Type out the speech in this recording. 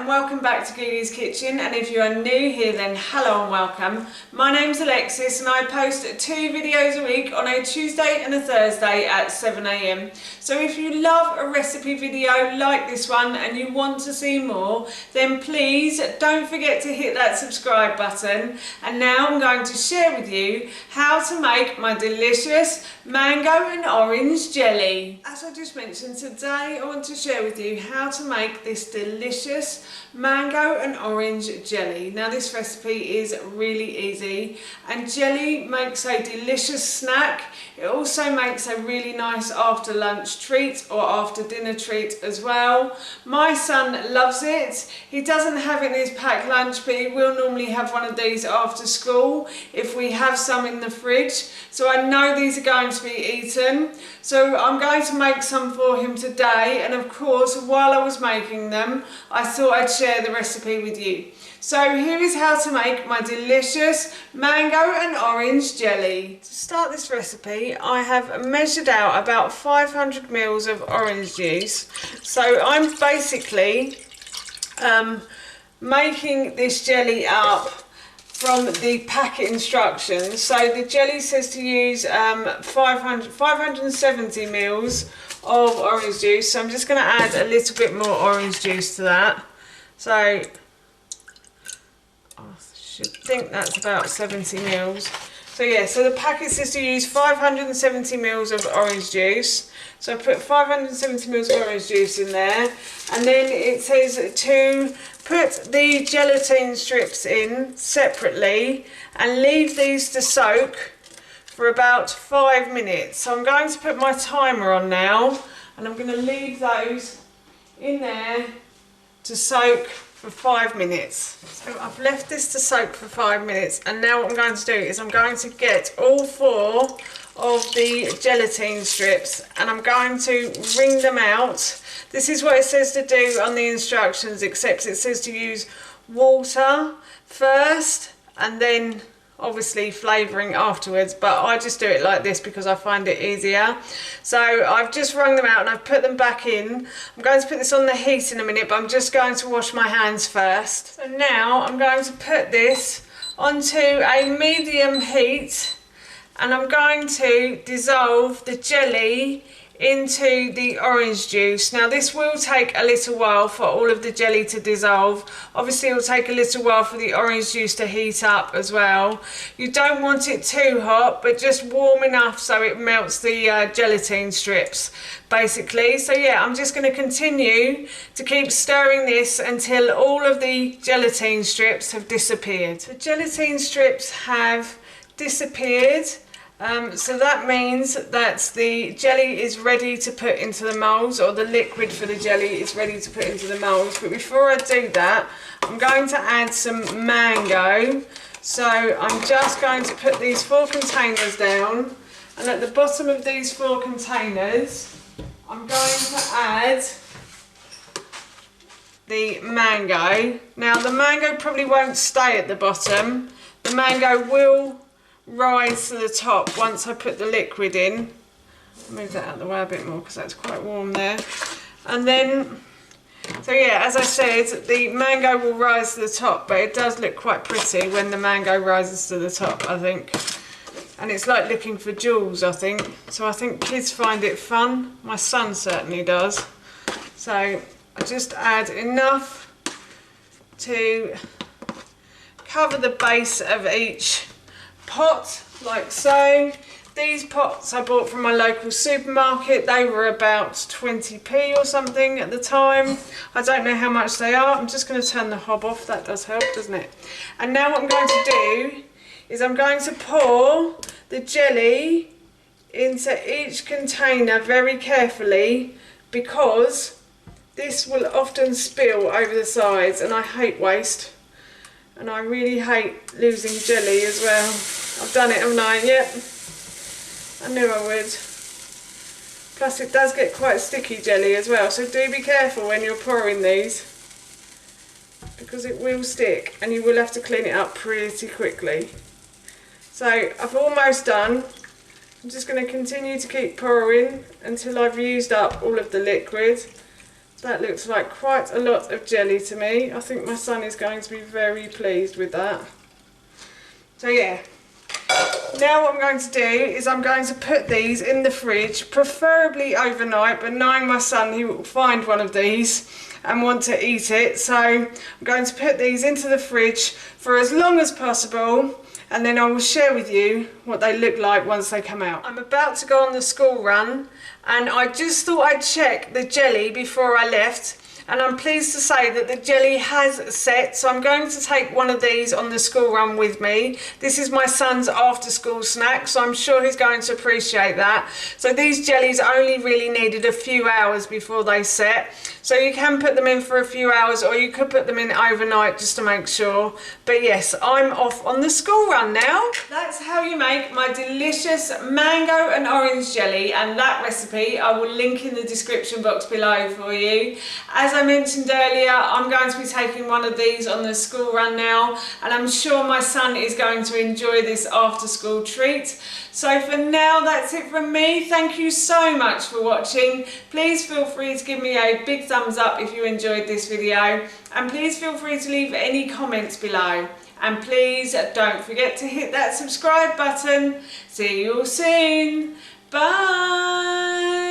welcome back to Googie's Kitchen, and if you are new here then hello and welcome. My name's Alexis and I post 2 videos a week on a Tuesday and a Thursday at 7 AM. So if you love a recipe video like this one and you want to see more, then please don't forget to hit that subscribe button. And now I'm going to share with you how to make my delicious mango and orange jelly. As I just mentioned, today I want to share with you how to make this delicious mango and orange jelly. Now this recipe is really easy, and jelly makes a delicious snack. It also makes a really nice after lunch treat or after dinner treat as well. My son loves it. He doesn't have it in his packed lunch, but he will normally have one of these after school if we have some in the fridge. So I know these are going to be eaten. So I'm going to make some for him today, and of course while I was making them I thought I'd share the recipe with you. So here is how to make my delicious mango and orange jelly. To start this recipe I have measured out about 500 mils of orange juice. So I'm basically making this jelly up from the packet instructions. So the jelly says to use 570 mils of orange juice. So I'm just going to add a little bit more orange juice to that. So I should think that's about 70 mils. So yeah, so the packet says to use 570 mils of orange juice. So I put 570 mils of orange juice in there, and then it says to put the gelatin strips in separately and leave these to soak for about 5 minutes. So I'm going to put my timer on now, and I'm going to leave those in there to soak for 5 minutes. So I've left this to soak for 5 minutes, and now what I'm going to do is I'm going to get all 4 of the gelatin strips and I'm going to wring them out. This is what it says to do on the instructions, except it says to use water first and then obviously flavouring afterwards, but I just do it like this because I find it easier. So I've just wrung them out and I've put them back in. I'm going to put this on the heat in a minute, but I'm just going to wash my hands first. So now I'm going to put this onto a medium heat, and I'm going to dissolve the jelly into the orange juice. Now this will take a little while for all of the jelly to dissolve. Obviously it will take a little while for the orange juice to heat up as well. You don't want it too hot, but just warm enough so it melts the gelatin strips basically. So yeah, I'm just going to continue to keep stirring this until all of the gelatin strips have disappeared. The gelatin strips have disappeared. So that means that the jelly is ready to put into the moulds, or the liquid for the jelly is ready to put into the moulds. But before I do that, I'm going to add some mango. So I'm just going to put these 4 containers down, and at the bottom of these 4 containers I'm going to add the mango. Now the mango probably won't stay at the bottom. The mango will rise to the top once I put the liquid in. I'll move that out of the way a bit more because that's quite warm there. And then, so yeah, as I said, the mango will rise to the top, but it does look quite pretty when the mango rises to the top, I think. And it's like looking for jewels, I think. So I think kids find it fun. My son certainly does. So I just add enough to cover the base of each pot, like so. These pots I bought from my local supermarket. They were about 20p or something at the time. I don't know how much they are. I'm just going to turn the hob off. That does help, doesn't it? And now what I'm going to do is I'm going to pour the jelly into each container very carefully, because this will often spill over the sides, and I hate waste. And I really hate losing jelly as well. I've done it, haven't I? Yep. I knew I would. Plus it does get quite sticky jelly as well, so do be careful when you're pouring these, because it will stick and you will have to clean it up pretty quickly. So I've almost done. I'm just going to continue to keep pouring until I've used up all of the liquid. That looks like quite a lot of jelly to me. I think my son is going to be very pleased with that. So yeah, now what I'm going to do is I'm going to put these in the fridge, preferably overnight, but knowing my son, he will find one of these and want to eat it. So I'm going to put these into the fridge for as long as possible, and then I will share with you what they look like once they come out. I'm about to go on the school run, and I just thought I'd check the jelly before I left. And I'm pleased to say that the jelly has set, so I'm going to take one of these on the school run with me. This is my son's after school snack, so I'm sure he's going to appreciate that. So these jellies only really needed a few hours before they set. So you can put them in for a few hours, or you could put them in overnight just to make sure. But yes, I'm off on the school run now. That's how you make my delicious mango and orange jelly, and that recipe I will link in the description box below for you. As I mentioned earlier, I'm going to be taking one of these on the school run now, and I'm sure my son is going to enjoy this after school treat. So for now, that's it from me. Thank you so much for watching. Please feel free to give me a big thumbs up if you enjoyed this video, and please feel free to leave any comments below. And please don't forget to hit that subscribe button. See you all soon. Bye.